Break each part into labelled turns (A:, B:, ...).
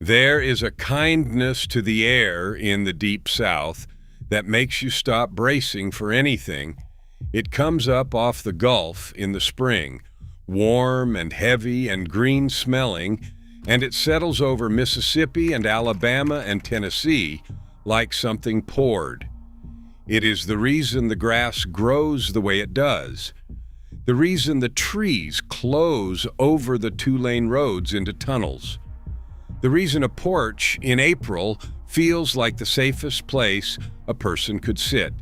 A: There is a kindness to the air in the deep south that makes you stop bracing for anything. It comes up off the Gulf in the spring, warm and heavy and green smelling, and it settles over Mississippi and Alabama and Tennessee like something poured. It is the reason the grass grows the way it does, the reason the trees close over the two-lane roads into tunnels, the reason a porch in April feels like the safest place a person could sit.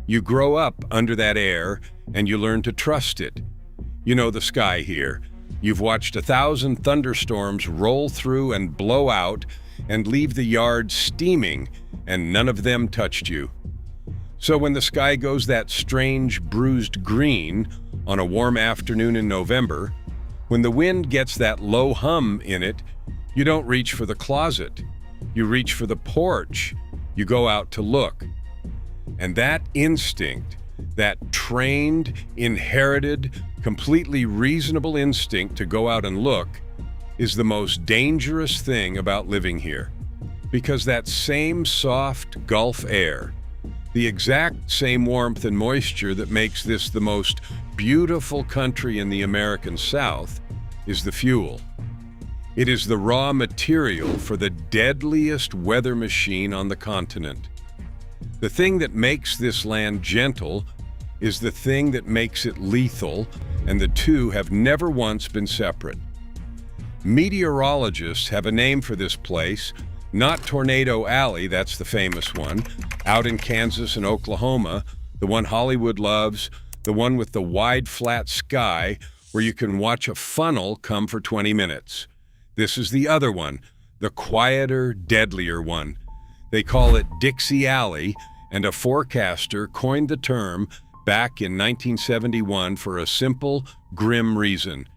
A: You grow up under that air and you learn to trust it. You know the sky here. You've watched 1,000 thunderstorms roll through and blow out and leave the yard steaming, and none of them touched you. So when the sky goes that strange bruised green on a warm afternoon in November, when the wind gets that low hum in it, you don't reach for the closet. You reach for the porch. You go out to look. And that instinct, that trained, inherited, completely reasonable instinct to go out and look, is the most dangerous thing about living here. Because that same soft Gulf air, the exact same warmth and moisture that makes this the most beautiful country in the American South, is the fuel. It is the raw material for the deadliest weather machine on the continent. The thing that makes this land gentle is the thing that makes it lethal, and the two have never once been separate. Meteorologists have a name for this place, not Tornado Alley, that's the famous one, out in Kansas and Oklahoma, the one Hollywood loves, the one with the wide flat sky where you can watch a funnel come for 20 minutes. This is the other one, the quieter, deadlier one. They call it Dixie Alley, and a forecaster coined the term back in 1971 for a simple, grim reason.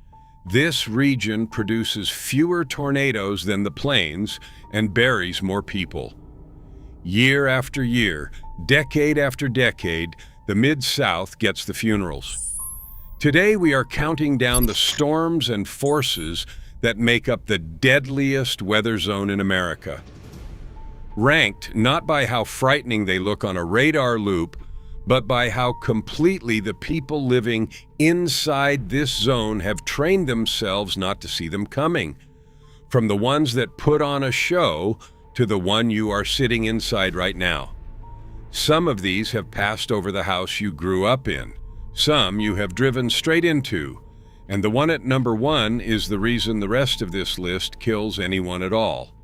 A: This region produces fewer tornadoes than the plains and buries more people. Year after year, decade after decade, the Mid-South gets the funerals. Today we are counting down the storms and forces that make up the deadliest weather zone in America. Ranked not by how frightening they look on a radar loop, but by how completely the people living inside this zone have trained themselves not to see them coming. From the ones that put on a show to the one you are sitting inside right now. Some of these have passed over the house you grew up in. Some you have driven straight into. And the one at number 1 is the reason the rest of this list kills anyone at all.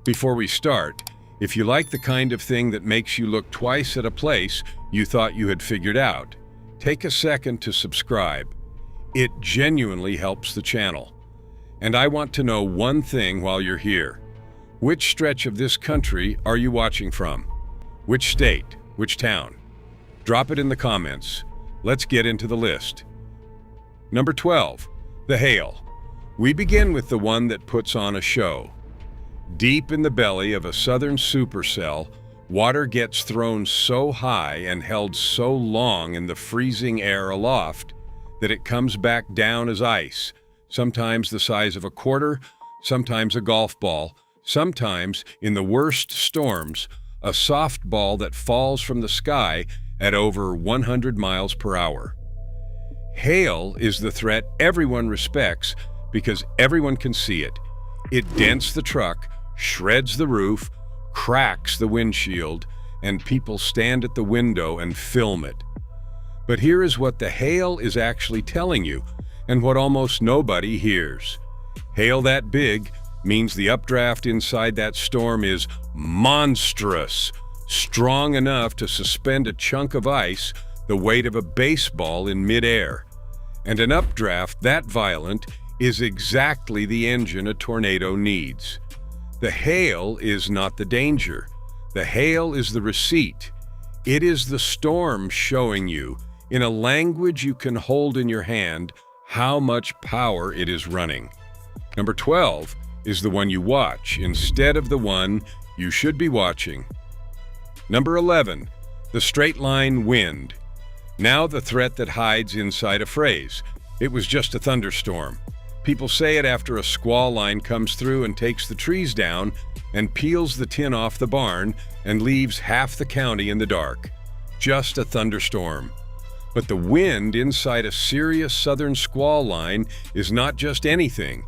A: Before we start, if you like the kind of thing that makes you look twice at a place you thought you had figured out, take a second to subscribe. It genuinely helps the channel. And I want to know one thing while you're here. Which stretch of this country are you watching from? Which state? Which town? Drop it in the comments. Let's get into the list. Number 12, the hail. We begin with the one that puts on a show. Deep in the belly of a southern supercell, water gets thrown so high and held so long in the freezing air aloft that it comes back down as ice, sometimes the size of a quarter, sometimes a golf ball, sometimes, in the worst storms, a softball that falls from the sky at over 100 miles per hour. Hail is the threat everyone respects because everyone can see it. It dents the truck, shreds the roof, cracks the windshield, and people stand at the window and film it. But here is what the hail is actually telling you, and what almost nobody hears. Hail that big means the updraft inside that storm is monstrous, strong enough to suspend a chunk of ice the weight of a baseball in midair. And an updraft that violent is exactly the engine a tornado needs. The hail is not the danger. The hail is the receipt. It is the storm showing you, in a language you can hold in your hand, how much power it is running. Number 12 is the one you watch instead of the one you should be watching. Number 11, the straight line wind. Now the threat that hides inside a phrase. It was just a thunderstorm. People say it after a squall line comes through and takes the trees down and peels the tin off the barn and leaves half the county in the dark. Just a thunderstorm. But the wind inside a serious southern squall line is not just anything.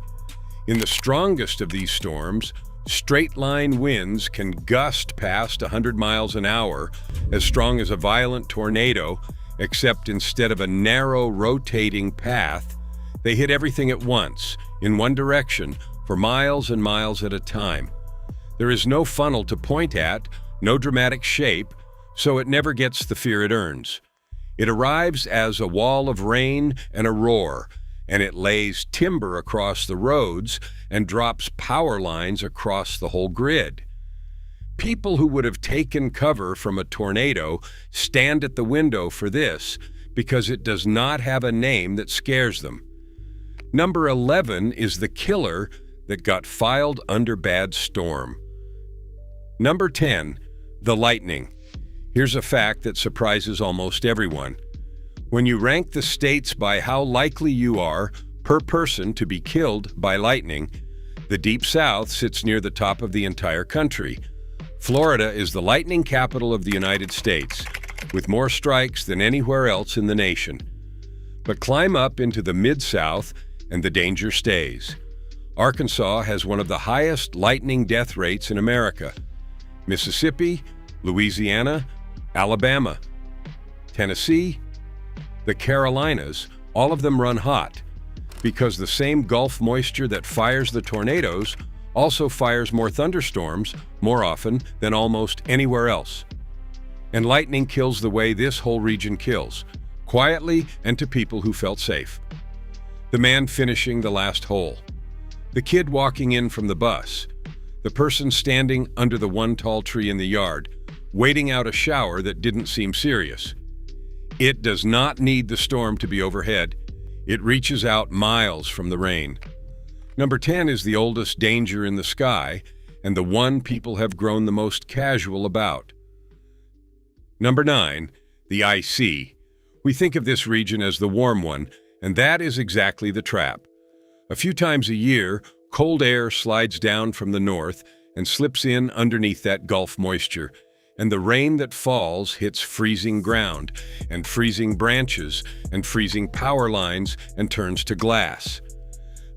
A: In the strongest of these storms, straight-line winds can gust past 100 miles an hour, as strong as a violent tornado, except instead of a narrow, rotating path, they hit everything at once, in one direction, for miles and miles at a time. There is no funnel to point at, no dramatic shape, so it never gets the fear it earns. It arrives as a wall of rain and a roar, and it lays timber across the roads and drops power lines across the whole grid. People who would have taken cover from a tornado stand at the window for this because it does not have a name that scares them. Number 11 is the killer that got filed under bad storm. Number 10, the lightning. Here's a fact that surprises almost everyone. When you rank the states by how likely you are per person to be killed by lightning, the Deep South sits near the top of the entire country. Florida is the lightning capital of the United States, with more strikes than anywhere else in the nation. But climb up into the Mid-South and the danger stays. Arkansas has one of the highest lightning death rates in America. Mississippi, Louisiana, Alabama, Tennessee, the Carolinas, all of them run hot, because the same Gulf moisture that fires the tornadoes also fires more thunderstorms more often than almost anywhere else. And lightning kills the way this whole region kills, quietly and to people who felt safe. The man finishing the last hole, the kid walking in from the bus, the person standing under the one tall tree in the yard, waiting out a shower that didn't seem serious. It does not need the storm to be overhead. It reaches out miles from the rain. Number 10 is the oldest danger in the sky, and the one people have grown the most casual about. Number 9, the IC. We think of this region as the warm one, and that is exactly the trap. A few times a year, cold air slides down from the north and slips in underneath that Gulf moisture, and the rain that falls hits freezing ground, and freezing branches, and freezing power lines, and turns to glass.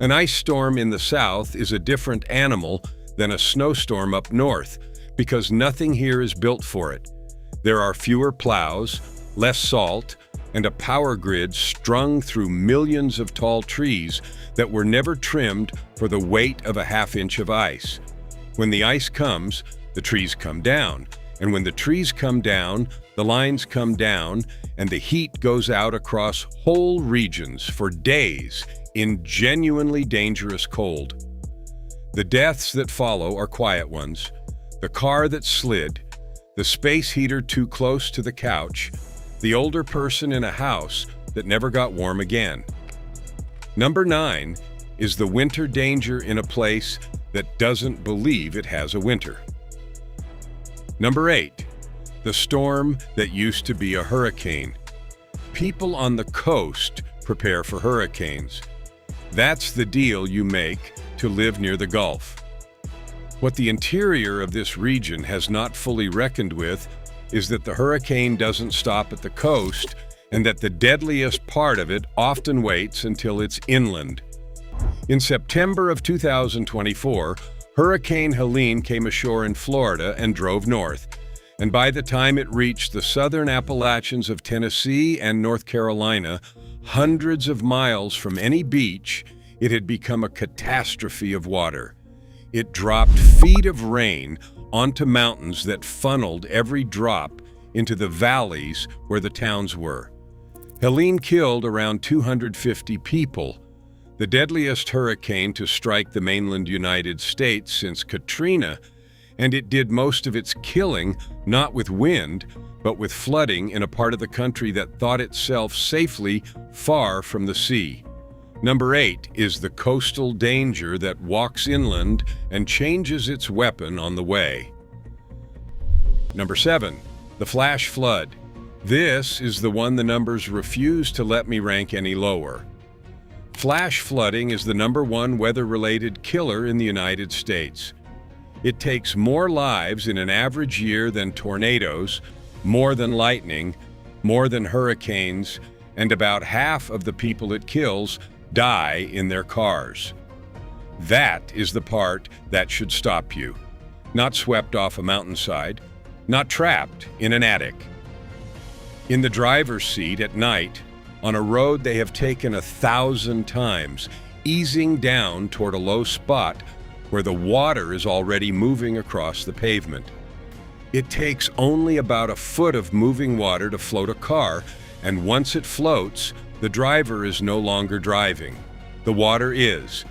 A: An ice storm in the south is a different animal than a snowstorm up north, because nothing here is built for it. There are fewer plows, less salt, and a power grid strung through millions of tall trees that were never trimmed for the weight of a half-inch of ice. When the ice comes, the trees come down, and when the trees come down, the lines come down, and the heat goes out across whole regions for days in genuinely dangerous cold. The deaths that follow are quiet ones. The car that slid, the space heater too close to the couch, the older person in a house that never got warm again. Number 9 is the winter danger in a place that doesn't believe it has a winter. Number 8, the storm that used to be a hurricane. People on the coast prepare for hurricanes. That's the deal you make to live near the Gulf. What the interior of this region has not fully reckoned with is that the hurricane doesn't stop at the coast, and that the deadliest part of it often waits until it's inland. In September of 2024, Hurricane Helene came ashore in Florida and drove north, and by the time it reached the southern Appalachians of Tennessee and North Carolina, hundreds of miles from any beach, it had become a catastrophe of water. It dropped feet of rain onto mountains that funneled every drop into the valleys where the towns were. Helene killed around 250 people, the deadliest hurricane to strike the mainland United States since Katrina, and it did most of its killing not with wind, but with flooding in a part of the country that thought itself safely far from the sea. Number 8 is the coastal danger that walks inland and changes its weapon on the way. Number 7, the flash flood. This is the one the numbers refuse to let me rank any lower. Flash flooding is the #1 weather-related killer in the United States. It takes more lives in an average year than tornadoes, more than lightning, more than hurricanes, and about half of the people it kills die in their cars. That is the part that should stop you. Not swept off a mountainside, not trapped in an attic. In the driver's seat at night, on a road they have taken 1,000 times, easing down toward a low spot where the water is already moving across the pavement. It takes only about a foot of moving water to float a car, and once it floats, the driver is no longer driving. The water is.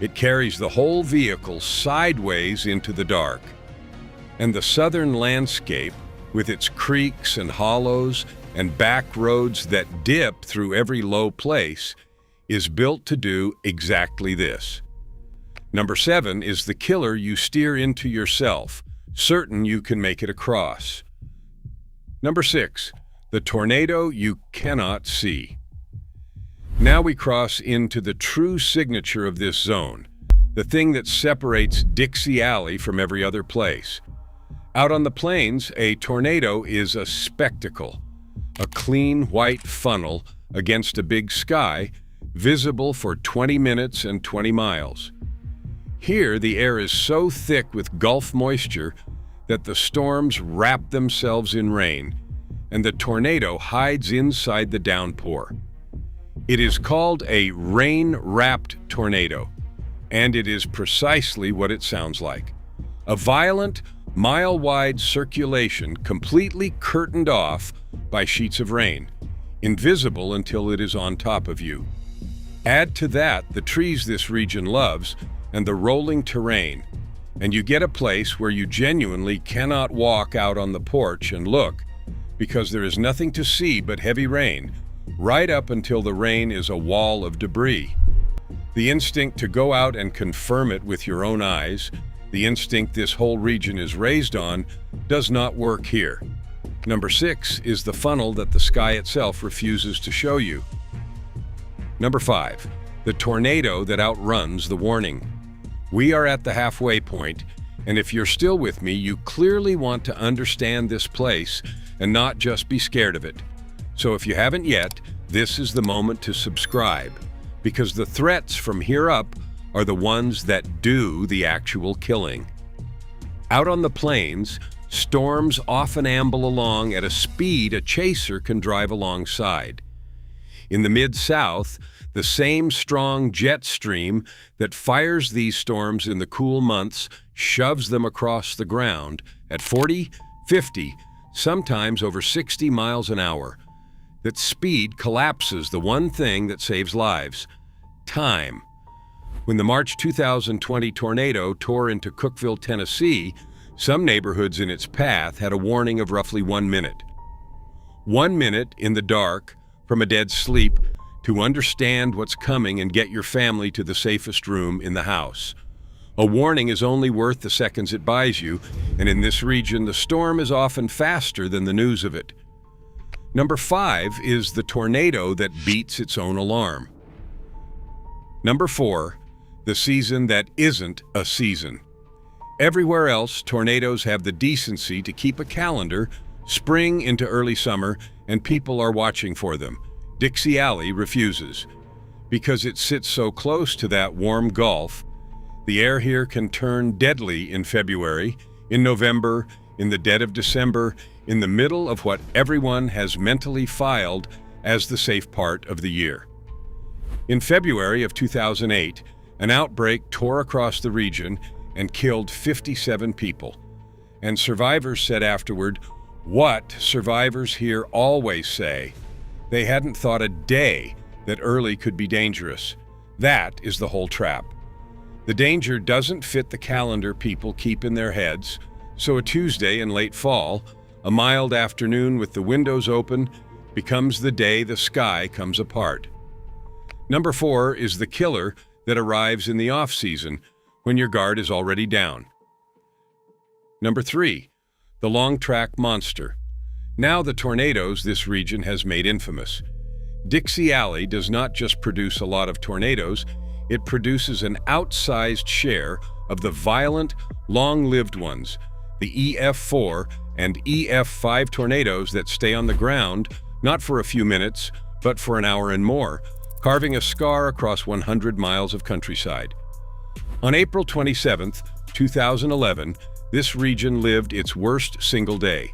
A: It carries the whole vehicle sideways into the dark. And the southern landscape, with its creeks and hollows and back roads that dip through every low place, is built to do exactly this. #7 is the killer you steer into yourself, certain you can make it across. #6, the tornado you cannot see. Now we cross into the true signature of this zone, the thing that separates Dixie Alley from every other place. Out on the plains, a tornado is a spectacle, a clean white funnel against a big sky, visible for 20 minutes and 20 miles. Here, the air is so thick with Gulf moisture that the storms wrap themselves in rain, and the tornado hides inside the downpour. It is called a rain-wrapped tornado, and it is precisely what it sounds like. A violent, mile-wide circulation completely curtained off by sheets of rain, invisible until it is on top of you. Add to that the trees this region loves and the rolling terrain, and you get a place where you genuinely cannot walk out on the porch and look, because there is nothing to see but heavy rain, right up until the rain is a wall of debris. The instinct to go out and confirm it with your own eyes, the instinct this whole region is raised on, does not work here. #6 is the funnel that the sky itself refuses to show you. #5, the tornado that outruns the warning. We are at the halfway point, and if you're still with me, you clearly want to understand this place and not just be scared of it. So if you haven't yet, this is the moment to subscribe, because the threats from here up are the ones that do the actual killing. Out on the plains, storms often amble along at a speed a chaser can drive alongside. In the Mid-South, the same strong jet stream that fires these storms in the cool months shoves them across the ground at 40, 50, sometimes over 60 miles an hour. That speed collapses the one thing that saves lives: time. When the March 2020 tornado tore into Cookeville, Tennessee, some neighborhoods in its path had a warning of roughly 1 minute. 1 minute in the dark from a dead sleep to understand what's coming and get your family to the safest room in the house. A warning is only worth the seconds it buys you, and in this region, the storm is often faster than the news of it. #5 is the tornado that beats its own alarm. #4, the season that isn't a season. Everywhere else, tornadoes have the decency to keep a calendar, spring into early summer, and people are watching for them. Dixie Alley refuses. Because it sits so close to that warm Gulf, the air here can turn deadly in February, in November, in the dead of December, in the middle of what everyone has mentally filed as the safe part of the year. In February of 2008, an outbreak tore across the region and killed 57 people. And survivors said afterward, what survivors here always say: they hadn't thought a day that early could be dangerous. That is the whole trap. The danger doesn't fit the calendar people keep in their heads, so a Tuesday in late fall, a mild afternoon with the windows open, becomes the day the sky comes apart. #4 is the killer that arrives in the off-season, when your guard is already down. #3, the long-track monster. Now the tornadoes this region has made infamous. Dixie Alley does not just produce a lot of tornadoes, it produces an outsized share of the violent, long-lived ones, the EF4 and EF5 tornadoes that stay on the ground not for a few minutes, but for an hour and more, carving a scar across 100 miles of countryside. On April 27, 2011, this region lived its worst single day.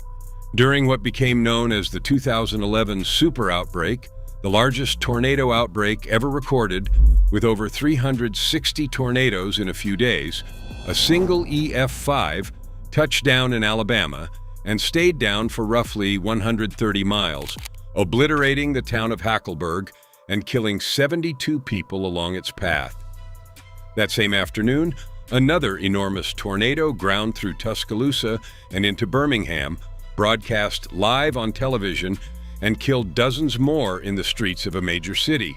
A: During what became known as the 2011 super outbreak, the largest tornado outbreak ever recorded, with over 360 tornadoes in a few days, a single EF5 touched down in Alabama and stayed down for roughly 130 miles, obliterating the town of Hackleburg and killing 72 people along its path. That same afternoon, another enormous tornado ground through Tuscaloosa and into Birmingham, broadcast live on television, and killed dozens more in the streets of a major city.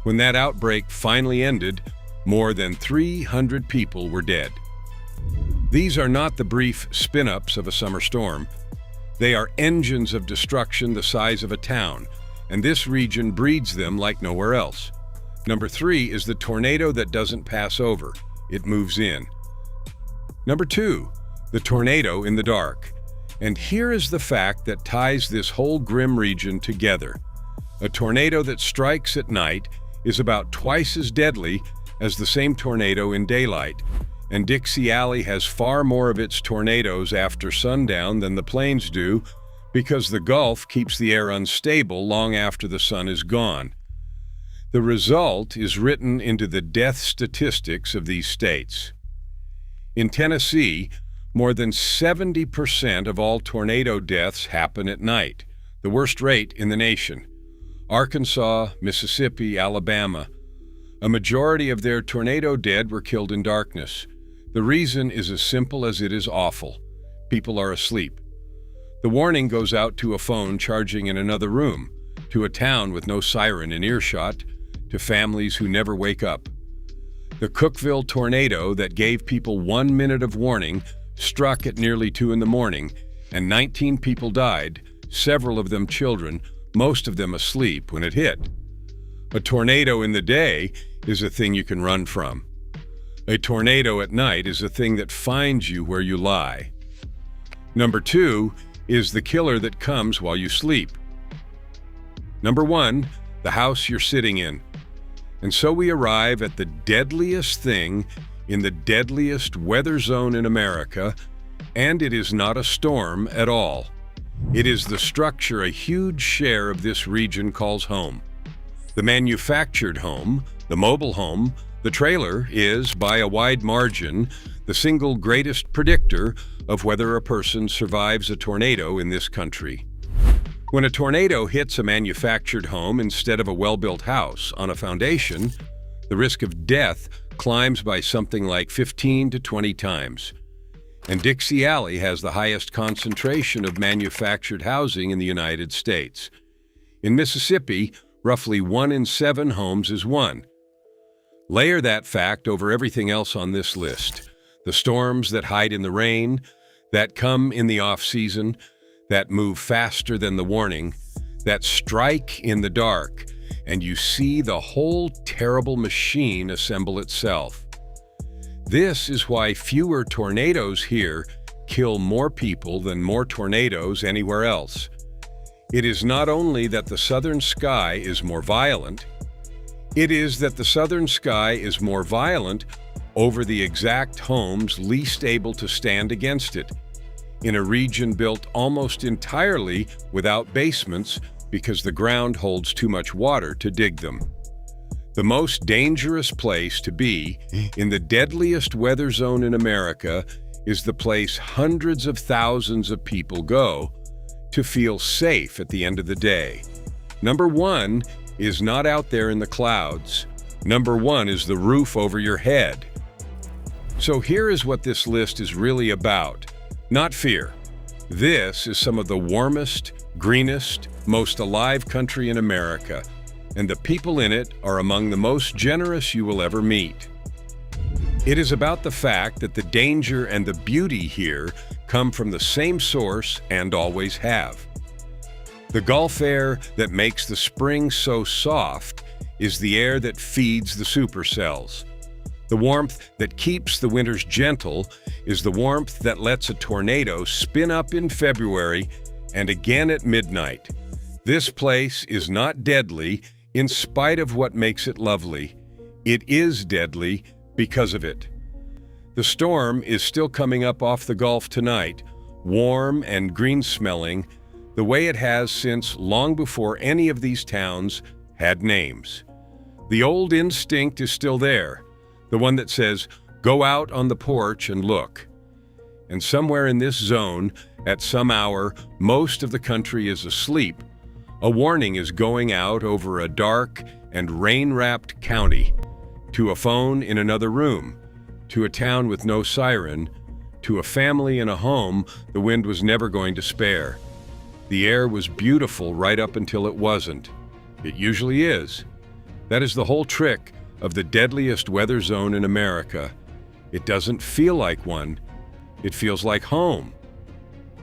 A: When that outbreak finally ended, more than 300 people were dead. These are not the brief spin-ups of a summer storm. They are engines of destruction the size of a town, and this region breeds them like nowhere else. Number 3 is the tornado that doesn't pass over. It moves in. Number 2, the tornado in the dark. And here is the fact that ties this whole grim region together. A tornado that strikes at night is about twice as deadly as the same tornado in daylight, and Dixie Alley has far more of its tornadoes after sundown than the plains do because the Gulf keeps the air unstable long after the sun is gone. The result is written into the death statistics of these states. In Tennessee, more than 70% of all tornado deaths happen at night, the worst rate in the nation. Arkansas, Mississippi, Alabama. A majority of their tornado dead were killed in darkness. The reason is as simple as it is awful. People are asleep. The warning goes out to a phone charging in another room, to a town with no siren in earshot, to families who never wake up. The Cookeville tornado that gave people 1 minute of warning struck at nearly 2 in the morning, and 19 people died, several of them children, most of them asleep when it hit. A tornado in the day is a thing you can run from. A tornado at night is a thing that finds you where you lie. Number 2 is the killer that comes while you sleep. Number 1, the house you're sitting in. And so we arrive at the deadliest thing in the deadliest weather zone in America, and it is not a storm at all. It is the structure a huge share of this region calls home. The manufactured home, the mobile home, the trailer is, by a wide margin, the single greatest predictor of whether a person survives a tornado in this country. When a tornado hits a manufactured home instead of a well-built house on a foundation, the risk of death climbs by something like 15 to 20 times. And Dixie Alley has the highest concentration of manufactured housing in the United States. In Mississippi, roughly 1 in 7 homes is one. Layer that fact over everything else on this list. The storms that hide in the rain, that come in the off-season, that move faster than the warning, that strike in the dark, and you see the whole terrible machine assemble itself. This is why fewer tornadoes here kill more people than more tornadoes anywhere else. It is not only that the southern sky is more violent, it is that the southern sky is more violent over the exact homes least able to stand against it, in a region built almost entirely without basements because the ground holds too much water to dig them. The most dangerous place to be in the deadliest weather zone in America is the place hundreds of thousands of people go to feel safe at the end of the day. Number 1 is not out there in the clouds. Number 1 is the roof over your head. So here is what this list is really about. Not fear. This is some of the warmest, greenest, most alive country in America, and the people in it are among the most generous you will ever meet. It is about the fact that the danger and the beauty here come from the same source and always have. The Gulf air that makes the spring so soft is the air that feeds the supercells. The warmth that keeps the winters gentle is the warmth that lets a tornado spin up in February and again at midnight. This place is not deadly in spite of what makes it lovely. It is deadly because of it. The storm is still coming up off the Gulf tonight, warm and green-smelling, the way it has since long before any of these towns had names. The old instinct is still there, the one that says, go out on the porch and look. And somewhere in this zone, at some hour, most of the country is asleep. A warning is going out over a dark and rain-wrapped county, to a phone in another room, to a town with no siren, to a family in a home the wind was never going to spare. The air was beautiful right up until it wasn't. It usually is. That is the whole trick of the deadliest weather zone in America. It doesn't feel like one. It feels like home.